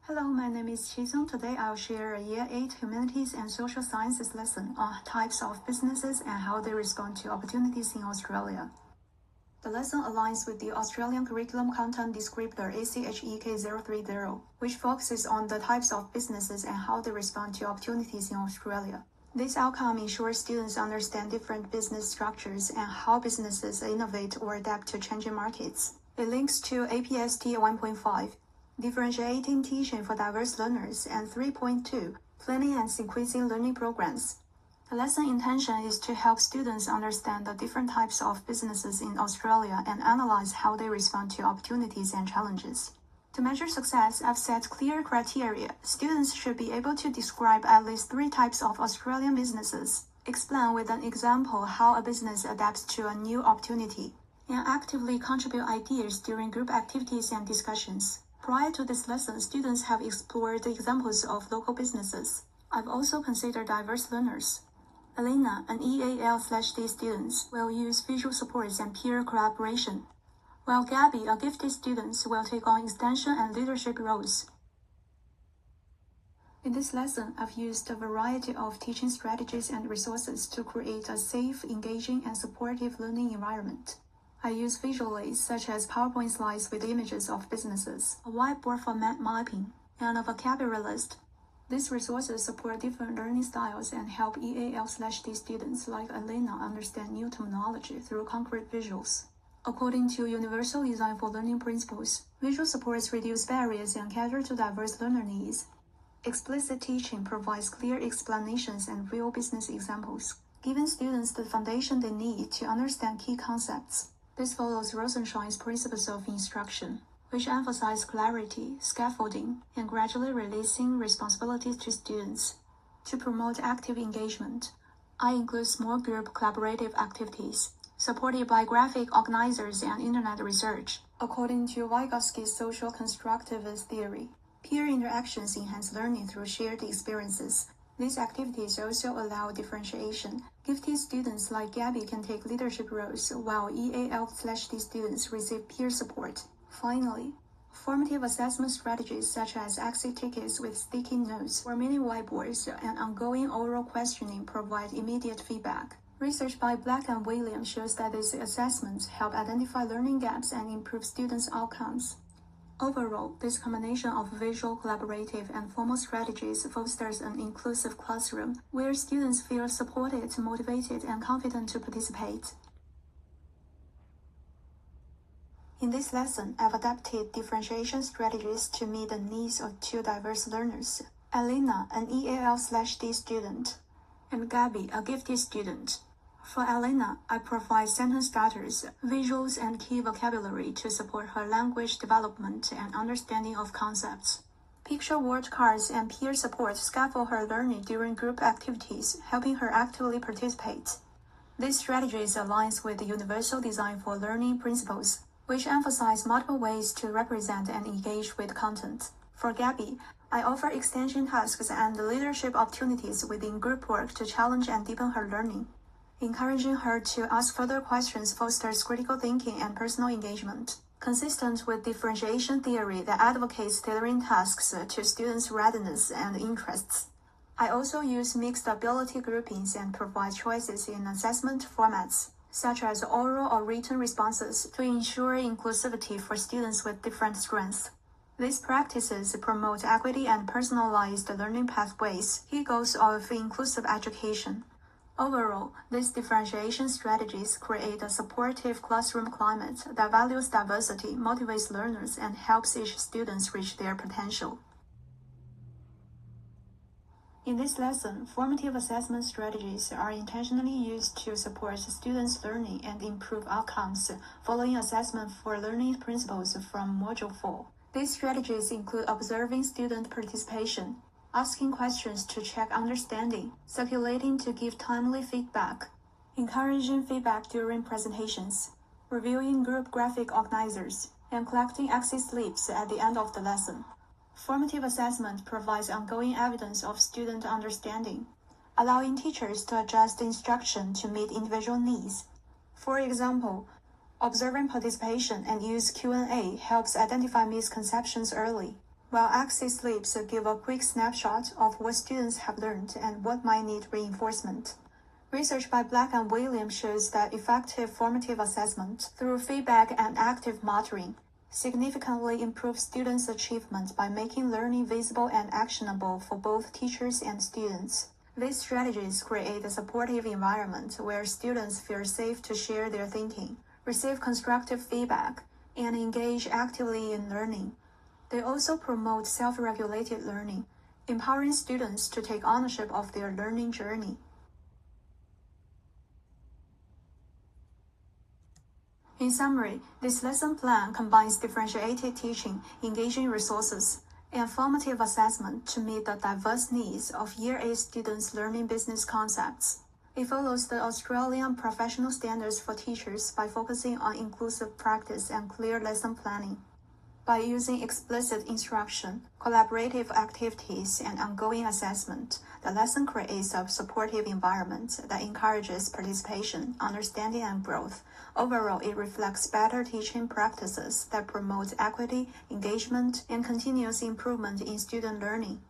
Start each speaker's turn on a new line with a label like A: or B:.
A: Hello, my name is Qizong. Today I'll share a Year 8 Humanities and Social Sciences lesson on types of businesses and how they respond to opportunities in Australia. The lesson aligns with the Australian Curriculum Content Descriptor ACHEK030, which focuses on the types of businesses and how they respond to opportunities in Australia. This outcome ensures students understand different business structures and how businesses innovate or adapt to changing markets. It links to APST 1.5, Differentiating Teaching for Diverse Learners, and 3.2, Planning and Sequencing Learning Programs. The lesson intention is to help students understand the different types of businesses in Australia and analyze how they respond to opportunities and challenges. To measure success, I've set clear criteria. Students should be able to describe at least 3 types of Australian businesses, explain with an example how a business adapts to a new opportunity, and actively contribute ideas during group activities and discussions. Prior to this lesson, students have explored examples of local businesses. I've also considered diverse learners. Elena, an EAL/D student, will use visual supports and peer collaboration, while Gabby, a gifted student, will take on extension and leadership roles. In this lesson, I've used a variety of teaching strategies and resources to create a safe, engaging, and supportive learning environment. I use visual aids such as PowerPoint slides with images of businesses, a whiteboard for map mapping, and a vocabulary list. These resources support different learning styles and help EAL/D students like Elena understand new terminology through concrete visuals. According to Universal Design for Learning principles, visual supports reduce barriers and cater to diverse learner needs. Explicit teaching provides clear explanations and real business examples, giving students the foundation they need to understand key concepts. This follows Rosenshine's principles of instruction, which emphasize clarity, scaffolding, and gradually releasing responsibilities to students. To promote active engagement, I include small group collaborative activities, supported by graphic organizers and internet research. According to Vygotsky's social constructivist theory, peer interactions enhance learning through shared experiences. These activities also allow differentiation. Gifted students like Gabby can take leadership roles, while EAL/D students receive peer support. Finally, formative assessment strategies such as exit tickets with sticky notes or mini whiteboards and ongoing oral questioning provide immediate feedback. Research by Black and Williams shows that these assessments help identify learning gaps and improve students' outcomes. Overall, this combination of visual, collaborative, and formal strategies fosters an inclusive classroom where students feel supported, motivated, and confident to participate. In this lesson, I've adapted differentiation strategies to meet the needs of 2 diverse learners, Elena, an EAL/D student, and Gabby, a gifted student. For Elena, I provide sentence starters, visuals, and key vocabulary to support her language development and understanding of concepts. Picture word cards and peer support scaffold her learning during group activities, helping her actively participate. This strategy aligns with the Universal Design for Learning principles, which emphasize multiple ways to represent and engage with content. For Gabby, I offer extension tasks and leadership opportunities within group work to challenge and deepen her learning. Encouraging her to ask further questions fosters critical thinking and personal engagement, consistent with differentiation theory that advocates tailoring tasks to students' readiness and interests. I also use mixed ability groupings and provide choices in assessment formats, such as oral or written responses, to ensure inclusivity for students with different strengths. These practices promote equity and personalized learning pathways, key goals of inclusive education. Overall, these differentiation strategies create a supportive classroom climate that values diversity, motivates learners, and helps each student reach their potential. In this lesson, formative assessment strategies are intentionally used to support students' learning and improve outcomes following assessment for learning principles from Module 4. These strategies include observing student participation, asking questions to check understanding, circulating to give timely feedback, encouraging feedback during presentations, reviewing group graphic organizers, and collecting exit slips at the end of the lesson. Formative assessment provides ongoing evidence of student understanding, allowing teachers to adjust instruction to meet individual needs. For example, observing participation and use Q&A helps identify misconceptions early. while exit slips give a quick snapshot of what students have learned and what might need reinforcement. Research by Black and Williams shows that effective formative assessment through feedback and active monitoring significantly improves students' achievement by making learning visible and actionable for both teachers and students. These strategies create a supportive environment where students feel safe to share their thinking, receive constructive feedback, and engage actively in learning. They also promote self-regulated learning, empowering students to take ownership of their learning journey. In summary, this lesson plan combines differentiated teaching, engaging resources, and formative assessment to meet the diverse needs of Year 8 students learning business concepts. It follows the Australian professional standards for teachers by focusing on inclusive practice and clear lesson planning. By using explicit instruction, collaborative activities, and ongoing assessment, the lesson creates a supportive environment that encourages participation, understanding, and growth. Overall, it reflects better teaching practices that promote equity, engagement, and continuous improvement in student learning.